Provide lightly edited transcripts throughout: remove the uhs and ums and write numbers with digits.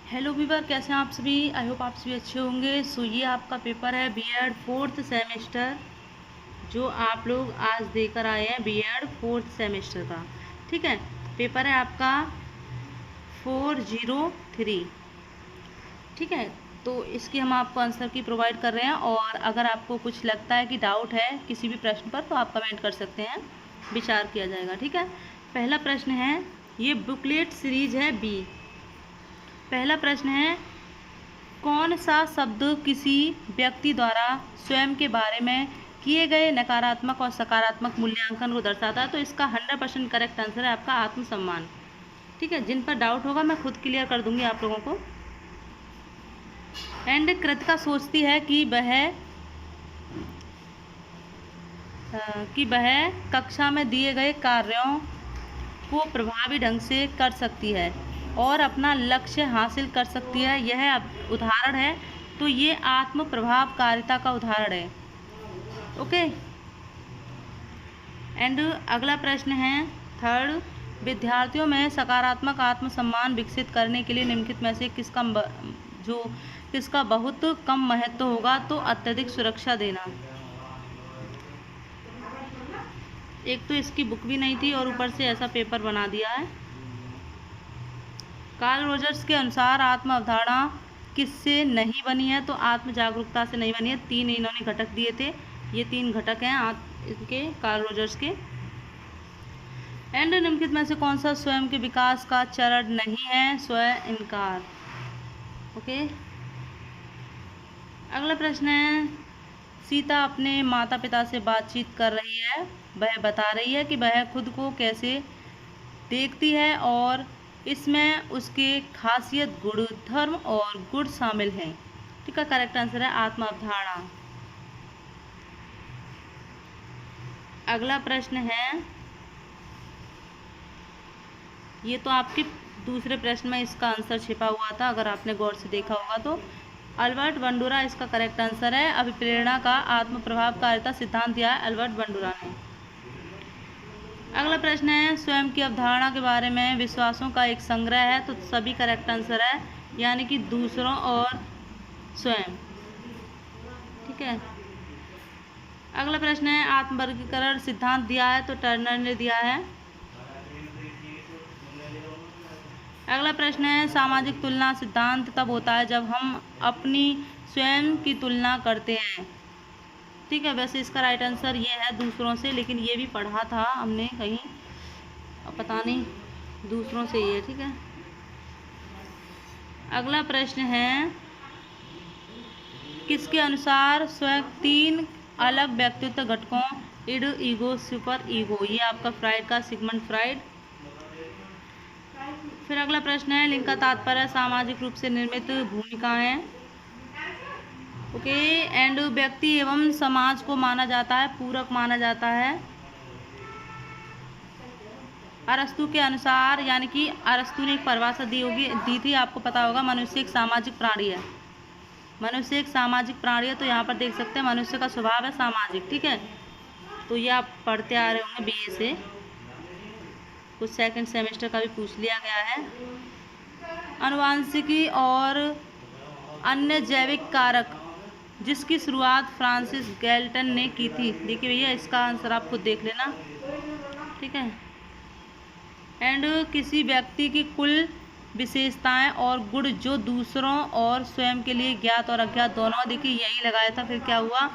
Hello Weaver, कैसे हैं आप सभी। आई होप आप सभी अच्छे होंगे। सो ये आपका पेपर है बीएड फोर्थ सेमेस्टर, जो आप लोग आज देकर आए हैं बीएड फोर्थ सेमेस्टर का। ठीक है, पेपर है आपका 403। ठीक है, तो इसकी हम आपको आंसर की प्रोवाइड कर रहे हैं, और अगर आपको कुछ लगता है कि डाउट है किसी भी प्रश्न पर तो आप कमेंट कर सकते हैं, विचार किया जाएगा। ठीक है, पहला प्रश्न है, ये बुकलेट सीरीज है बी। पहला प्रश्न है, कौन सा शब्द किसी व्यक्ति द्वारा स्वयं के बारे में किए गए नकारात्मक और सकारात्मक मूल्यांकन को दर्शाता है। तो इसका 100% करेक्ट आंसर है आपका आत्मसम्मान। ठीक है, जिन पर डाउट होगा मैं खुद क्लियर कर दूंगी आप लोगों को। एंड कृतिका सोचती है कि वह कक्षा में दिए गए कार्यों को प्रभावी ढंग से कर सकती है और अपना लक्ष्य हासिल कर सकती है। यह उदाहरण है, तो ये आत्म प्रभावकारिता का उदाहरण है। ओके, एंड अगला प्रश्न है थर्ड, विद्यार्थियों में सकारात्मक आत्मसम्मान विकसित करने के लिए निम्नलिखित में से किसका बहुत कम महत्व होगा। तो अत्यधिक सुरक्षा देना। एक तो इसकी बुक भी नहीं थी और ऊपर से ऐसा पेपर बना दिया है। कार्ल रोजर्स के अनुसार आत्म अवधारणा किससे नहीं बनी है। तो आत्म जागरूकता से नहीं बनी है। 3 इन्होंने घटक दिए थे, ये 3 घटक हैं इनके कार्ल रोजर्स के। एंड निम्नलिखित में से कौन सा स्वयं के विकास का चरण नहीं है। स्वयं इनकार। ओके, अगला प्रश्न है, सीता अपने माता पिता से बातचीत कर रही है। वह बता रही है कि वह खुद को कैसे देखती है और इसमें उसके खासियत, गुण, धर्म और गुण शामिल हैं। ठीक है, करेक्ट आंसर है आत्म अवधारणा। अगला प्रश्न है, ये तो आपके दूसरे प्रश्न में इसका आंसर छिपा हुआ था, अगर आपने गौर से देखा होगा तो। अल्बर्ट बंडूरा इसका करेक्ट आंसर है। अभिप्रेरणा का आत्म प्रभावकारिता सिद्धांत दिया है अल्बर्ट बंडूरा ने। अगला प्रश्न है, स्वयं की अवधारणा के बारे में विश्वासों का एक संग्रह है। तो सभी करेक्ट आंसर है, यानी कि दूसरों और स्वयं। ठीक है, अगला प्रश्न है, आत्मवर्गीकरण सिद्धांत दिया है। तो टर्नर ने दिया है। अगला प्रश्न है, सामाजिक तुलना सिद्धांत तब होता है जब हम अपनी स्वयं की तुलना करते हैं। ठीक है, वैसे इसका राइट आंसर ये है दूसरों से, लेकिन ये भी पढ़ा था हमने कहीं, अब पता नहीं दूसरों से ये। ठीक है, अगला प्रश्न है, किसके अनुसार स्वयं 3 अलग व्यक्तित्व घटकों इड, ईगो, सुपर ईगो। ये आपका फ्राइड का सिगमंड फ्राइड। फिर अगला प्रश्न है, लिंग का तात्पर्य सामाजिक रूप से निर्मित भूमिकाएं। ओके, एंड व्यक्ति एवं समाज को माना जाता है, पूरक माना जाता है। अरस्तु के अनुसार, यानी कि अरस्तु ने एक परिभाषा दी थी, आपको पता होगा, मनुष्य एक सामाजिक प्राणी है। मनुष्य एक सामाजिक प्राणी है। तो यहाँ पर देख सकते हैं मनुष्य का स्वभाव है सामाजिक। ठीक है, तो ये आप पढ़ते आ रहे होंगे बीए से, कुछ सेकंड सेमेस्टर का भी पूछ लिया गया है। आनुवांशिकी और अन्य जैविक कारक, जिसकी शुरुआत फ्रांसिस गैल्टन ने की थी। देखिए भैया, इसका आंसर आप खुद देख लेना। ठीक है, एंड किसी व्यक्ति की कुल विशेषताएं और गुण जो दूसरों और स्वयं के लिए ज्ञात और अज्ञात दोनों। देखिए यही लगाया था, फिर क्या हुआ,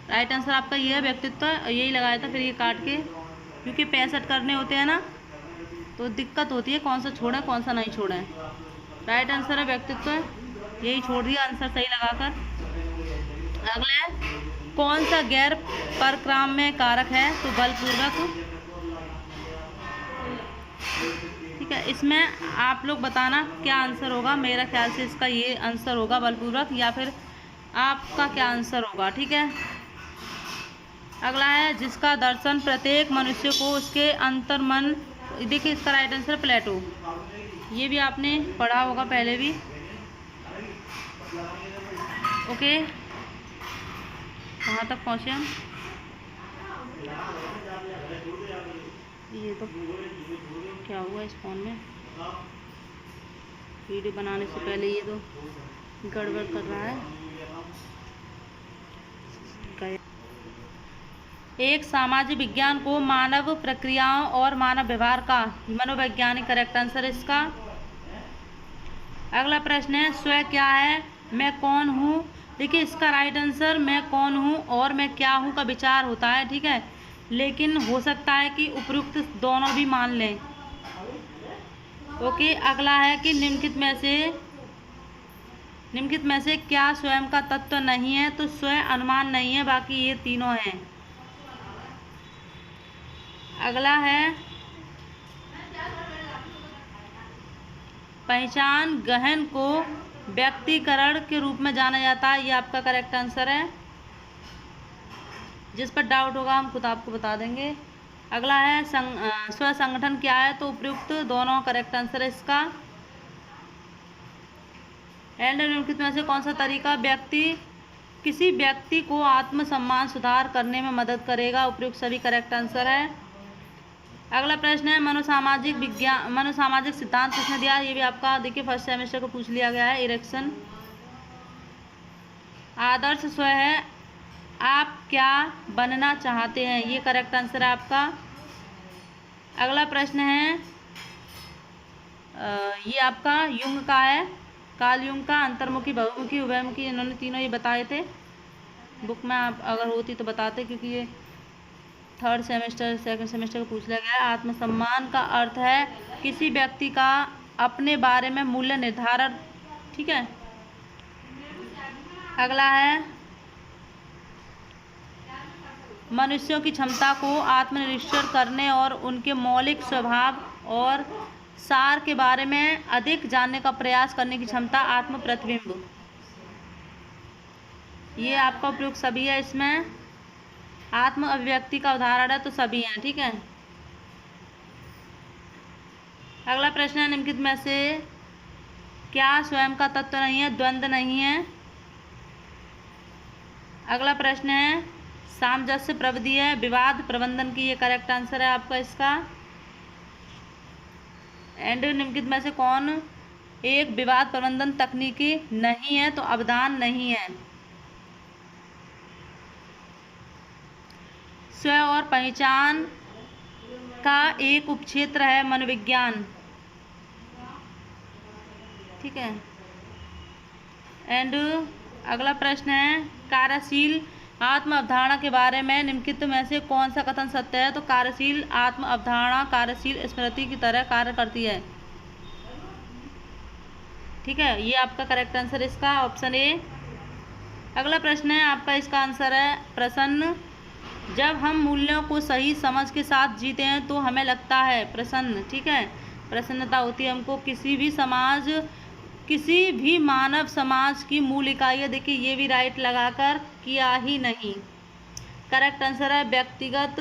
राइट आंसर आपका ये है व्यक्तित्व, यही लगाया था। फिर ये काट के, क्योंकि 65 करने होते हैं ना, तो दिक्कत होती है कौन सा छोड़ें कौन सा नहीं छोड़ें। राइट आंसर है व्यक्तित्व, यही छोड़ दिया आंसर सही लगाकर। अगला है, कौन सा गैर परक्राम्य कारक है। तो बलपूर्वक। ठीक है, इसमें आप लोग बताना क्या आंसर होगा। मेरा ख्याल से इसका ये आंसर होगा बलपूर्वक, या फिर आपका क्या आंसर होगा। ठीक है, अगला है, जिसका दर्शन प्रत्येक मनुष्य को उसके अंतर्मन। देखिए इसका राइट आंसर प्लेटो, ये भी आपने पढ़ा होगा पहले भी। ओके, कहाँ तक पहुँचे हम। ये तो क्या हुआ इस फोन में। वीडियो बनाने से पहले ये तो गड़बड़ कर रहा है। एक सामाजिक विज्ञान को मानव प्रक्रियाओं और मानव व्यवहार का मनोवैज्ञानिक करेक्ट आंसर है इसका। अगला प्रश्न है स्वयं क्या है, मैं कौन हूँ। देखिए इसका राइट आंसर मैं कौन हूँ और मैं क्या हूँ का विचार होता है, ठीक है, लेकिन हो सकता है कि उपयुक्त दोनों भी मान लें। ओके, अगला है कि निम्नलिखित में से क्या स्वयं का तत्व नहीं है, तो स्वयं अनुमान नहीं है, बाकी ये तीनों हैं। अगला है पहचान गहन को व्यक्तिकरण के रूप में जाना जाता है, ये आपका करेक्ट आंसर है। जिस पर डाउट होगा हम खुद आपको बता देंगे। अगला है स्व संगठन क्या है, तो उपयुक्त दोनों करेक्ट आंसर है इसका। एंड निम्नलिखित में से कौन सा तरीका किसी व्यक्ति को आत्मसम्मान सुधार करने में मदद करेगा, उपयुक्त सभी करेक्ट आंसर है। अगला प्रश्न है मनोसामाजिक सिद्धांत किसने दिया, ये भी आपका देखिए फर्स्ट सेमेस्टर को पूछ लिया गया है। इरेक्शन आदर्श स्व है, आप क्या बनना चाहते हैं, ये करेक्ट आंसर है आपका। अगला प्रश्न है ये आपका युंग का है, कार्ल युंग का, अंतर्मुखी, बहुमुखी, उभयमुखी, इन्होंने तीनों ये बताए थे। बुक में आप अगर होती तो बताते, क्योंकि ये थर्ड सेमेस्टर सेकंड सेमेस्टर को पूछ लिया गया है। आत्मसम्मान का अर्थ है किसी व्यक्ति का अपने बारे में मूल्य निर्धारण, ठीक है। अगला है मनुष्यों की क्षमता को आत्मनिरीक्षण करने और उनके मौलिक स्वभाव और सार के बारे में अधिक जानने का प्रयास करने की क्षमता, आत्म प्रतिबिंब, ये आपका उपयोग सभी है इसमें। आत्म अभिव्यक्ति का उदाहरण है, तो सभी हैं, ठीक है। अगला प्रश्न है निम्नलिखित में से क्या स्वयं का तत्व नहीं है, द्वंद्व नहीं है। अगला प्रश्न है सामंजस्य प्रविधि है, विवाद प्रबंधन की, ये करेक्ट आंसर है आपका इसका। एंड निम्नलिखित में से कौन एक विवाद प्रबंधन तकनीकी नहीं है, तो अवधान नहीं है। स्व और पहचान का एक उपक्षेत्र है मनोविज्ञान, ठीक है। एंड अगला प्रश्न है कार्यशील आत्म अवधारणा के बारे में निम्नलिखित में से कौन सा कथन सत्य है, तो कार्यशील आत्म अवधारणा कार्यशील स्मृति की तरह कार्य करती है, ठीक है, ये आपका करेक्ट आंसर इसका ऑप्शन ए। अगला प्रश्न है आपका, इसका आंसर है प्रसन्न, जब हम मूल्यों को सही समझ के साथ जीते हैं तो हमें लगता है प्रसन्न, ठीक है, प्रसन्नता होती है हमको। किसी भी मानव समाज की मूल इकाई है, देखिए ये भी राइट लगाकर किया ही नहीं, करेक्ट आंसर है व्यक्तिगत।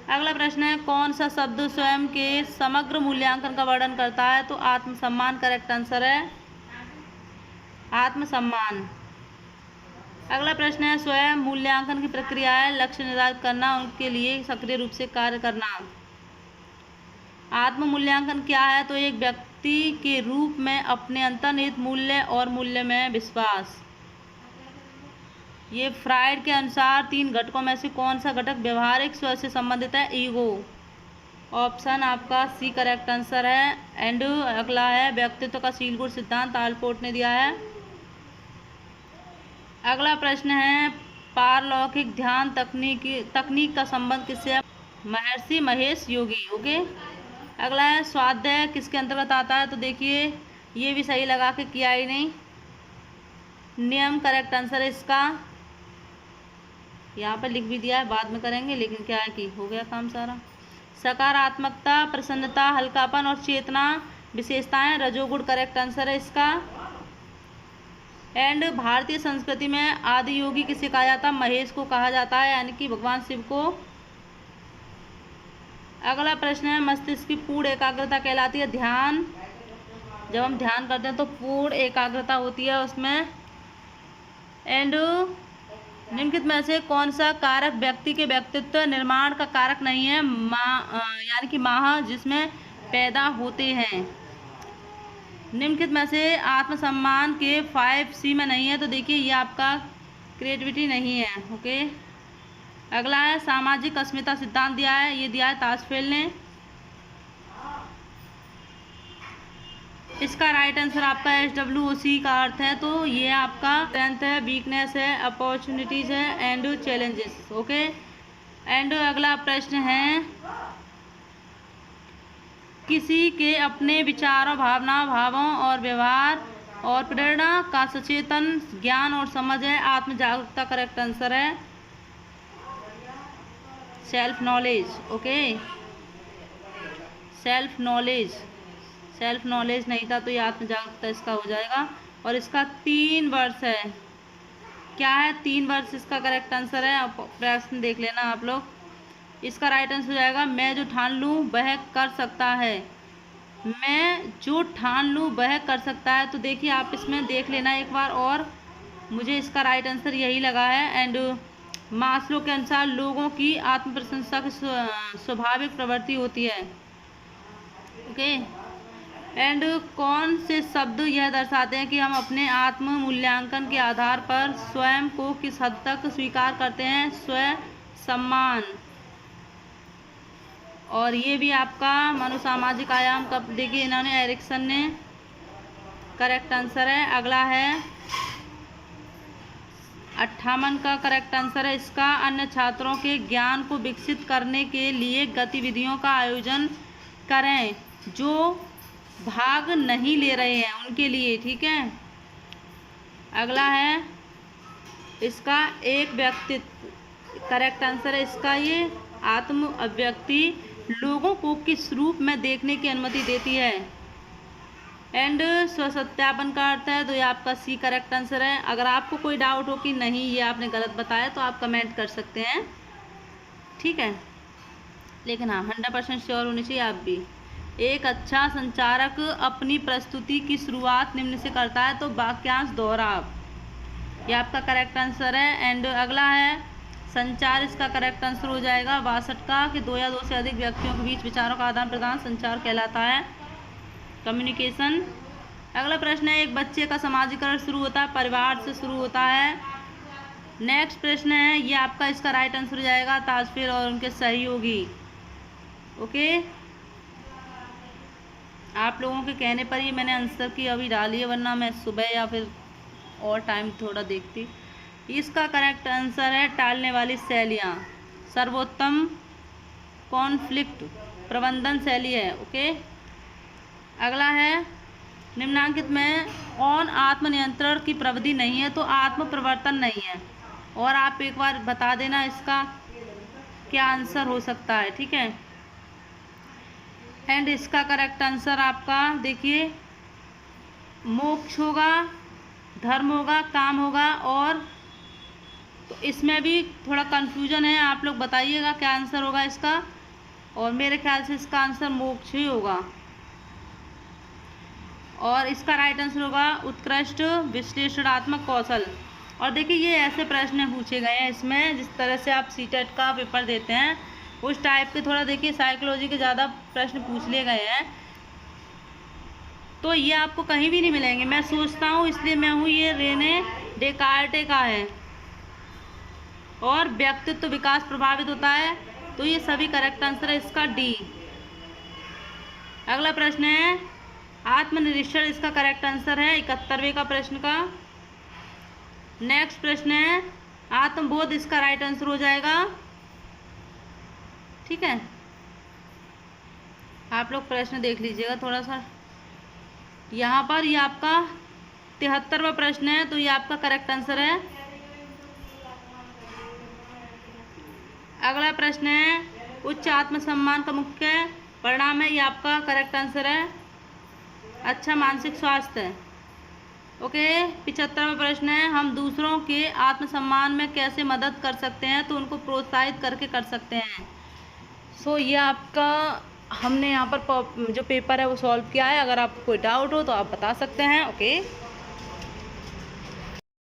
अगला प्रश्न है कौन सा शब्द स्वयं के समग्र मूल्यांकन का वर्णन करता है, तो आत्मसम्मान करेक्ट आंसर है, आत्मसम्मान। अगला प्रश्न है स्वयं मूल्यांकन की प्रक्रिया है लक्ष्य निर्धारित करना, उनके लिए सक्रिय रूप से कार्य करना। आत्म मूल्यांकन क्या है, तो एक व्यक्ति के रूप में अपने अंतर्निहित मूल्य और मूल्य में विश्वास। ये फ्राइड के अनुसार 3 घटकों में से कौन सा घटक व्यवहारिक स्व से संबंधित है, ईगो, ऑप्शन आपका सी करेक्ट आंसर है। एंड अगला है व्यक्तित्व का सील गुण सिद्धांत, आलपोर्ट ने दिया है। अगला प्रश्न है पारलौकिक ध्यान तकनीक का संबंध किससे है, महर्षि महेश योगी, ओके। अगला है स्वाध्याय किसके अंतर्गत आता है, तो देखिए ये भी सही लगा के किया ही नहीं, नियम करेक्ट आंसर है इसका। यहाँ पर लिख भी दिया है, बाद में करेंगे, लेकिन क्या है कि हो गया काम सारा। सकारात्मकता, प्रसन्नता, हल्कापन और चेतना विशेषताएं, रजोगुण करेक्ट आंसर है इसका। एंड भारतीय संस्कृति में आदि योगी किसे कहा जाता है, महेश को कहा जाता है, यानी कि भगवान शिव को। अगला प्रश्न है मस्तिष्क की पूर्ण एकाग्रता कहलाती है ध्यान, जब हम ध्यान करते हैं तो पूर्ण एकाग्रता होती है उसमें। एंड निम्नलिखित में से कौन सा कारक व्यक्ति के व्यक्तित्व निर्माण का कारक नहीं है, यानी कि माह जिसमें पैदा होते हैं। निम्नलिखित में से आत्मसम्मान के 5C में नहीं है, तो देखिए ये आपका क्रिएटिविटी नहीं है। ओके, अगला है सामाजिक अस्मिता सिद्धांत दिया है, ये दिया है ताजफेल ने। इसका राइट आंसर आपका SWOC का अर्थ है, तो ये आपका स्ट्रेंथ है, वीकनेस है, अपॉर्चुनिटीज है एंड चैलेंजेस। ओके, एंड अगला प्रश्न है किसी के अपने विचारों, भावना, भावों और व्यवहार और प्रेरणा का सचेतन ज्ञान और समझ है आत्म जागरूकता। करेक्ट आंसर है self knowledge. Okay, self knowledge, self knowledge नहीं था तो ये आत्म जागरूकता इसका हो जाएगा। और इसका 3 वर्ष है, क्या है 3 वर्ष इसका करेक्ट आंसर है। प्रश्न देख लेना आप लोग। इसका राइट आंसर हो जाएगा मैं जो ठान लूँ वह कर सकता है, मैं जो ठान लूँ वह कर सकता है। तो देखिए आप इसमें देख लेना एक बार, और मुझे इसका राइट आंसर यही लगा है। एंड मास्लो के अनुसार लोगों की आत्म प्रशंसा की स्वाभाविक प्रवृत्ति होती है। ओके, एंड कौन से शब्द यह दर्शाते हैं कि हम अपने आत्म मूल्यांकन के आधार पर स्वयं को किस हद तक स्वीकार करते हैं? स्व सम्मान। और ये भी आपका मनोसामाजिक आयाम का देखिए इन्होंने एरिक्सन ने करेक्ट आंसर है। अगला है 58 का करेक्ट आंसर है इसका अन्य छात्रों के ज्ञान को विकसित करने के लिए गतिविधियों का आयोजन करें जो भाग नहीं ले रहे हैं उनके लिए। ठीक है, अगला है इसका एक व्यक्तित्व। करेक्ट आंसर है इसका ये आत्म अभिव्यक्ति लोगों को किस रूप में देखने की अनुमति देती है। एंड स्वसत्यापन का अर्थ है, तो ये आपका सी करेक्ट आंसर है। अगर आपको कोई डाउट हो कि नहीं ये आपने गलत बताया तो आप कमेंट कर सकते हैं। ठीक है, लेकिन हाँ 100% श्योर होनी चाहिए आप भी। एक अच्छा संचारक अपनी प्रस्तुति की शुरुआत निम्न से करता है, तो वाक्यांश दोहराव, ये आपका करेक्ट आंसर है। एंड अगला है संचार, इसका करेक्ट आंसर हो जाएगा 62 का कि 2 या 2 से अधिक व्यक्तियों के बीच विचारों का आदान प्रदान संचार कहलाता है, कम्युनिकेशन। अगला प्रश्न है एक बच्चे का समाजीकरण शुरू होता है परिवार से शुरू होता है। नेक्स्ट प्रश्न है ये आपका इसका राइट आंसर हो जाएगा ताजफेल और उनके सहयोगी। ओके, आप लोगों के कहने पर ही मैंने आंसर की अभी डाली है, वरना मैं सुबह या फिर और टाइम थोड़ा देखती। इसका करेक्ट आंसर है टालने वाली शैलियाँ, सर्वोत्तम कॉन्फ्लिक्ट प्रबंधन शैली है। ओके, अगला है निम्नांकित में कौन आत्मनियंत्रण की प्रविधि नहीं है? तो आत्म प्रवर्तन नहीं है। और आप एक बार बता देना इसका क्या आंसर हो सकता है। ठीक है, एंड इसका करेक्ट आंसर आपका देखिए मोक्ष होगा, धर्म होगा, काम होगा। और तो इसमें भी थोड़ा कन्फ्यूजन है, आप लोग बताइएगा क्या आंसर होगा इसका। और मेरे ख्याल से इसका आंसर मोक्ष ही होगा। और इसका राइट आंसर होगा उत्कृष्ट विश्लेषणात्मक कौशल। और देखिए ये ऐसे प्रश्न पूछे गए हैं इसमें, जिस तरह से आप सीटेट का पेपर देते हैं उस टाइप के थोड़ा देखिए साइकोलॉजी के ज़्यादा प्रश्न पूछ लिए गए हैं, तो ये आपको कहीं भी नहीं मिलेंगे। मैं सोचता हूँ इसलिए मैं हूँ, ये रेने डेकार्टे का है। और व्यक्तित्व विकास प्रभावित होता है, तो ये सभी करेक्ट आंसर है इसका डी। अगला प्रश्न है आत्मनिरीक्षण, इसका करेक्ट आंसर है 71वें का प्रश्न का। नेक्स्ट प्रश्न है आत्मबोध, इसका राइट आंसर हो जाएगा। ठीक है, आप लोग प्रश्न देख लीजिएगा थोड़ा सा। यहाँ पर ये आपका 73वां प्रश्न है, तो ये आपका करेक्ट आंसर है। अगला प्रश्न है उच्च आत्मसम्मान का मुख्य परिणाम है, ये आपका करेक्ट आंसर है अच्छा मानसिक स्वास्थ्य। ओके, 75वां प्रश्न है हम दूसरों के आत्मसम्मान में कैसे मदद कर सकते हैं? तो उनको प्रोत्साहित करके कर सकते हैं। सो ये आपका हमने यहाँ पर जो पेपर है वो सॉल्व किया है। अगर आपको कोई डाउट हो तो आप बता सकते हैं। ओके।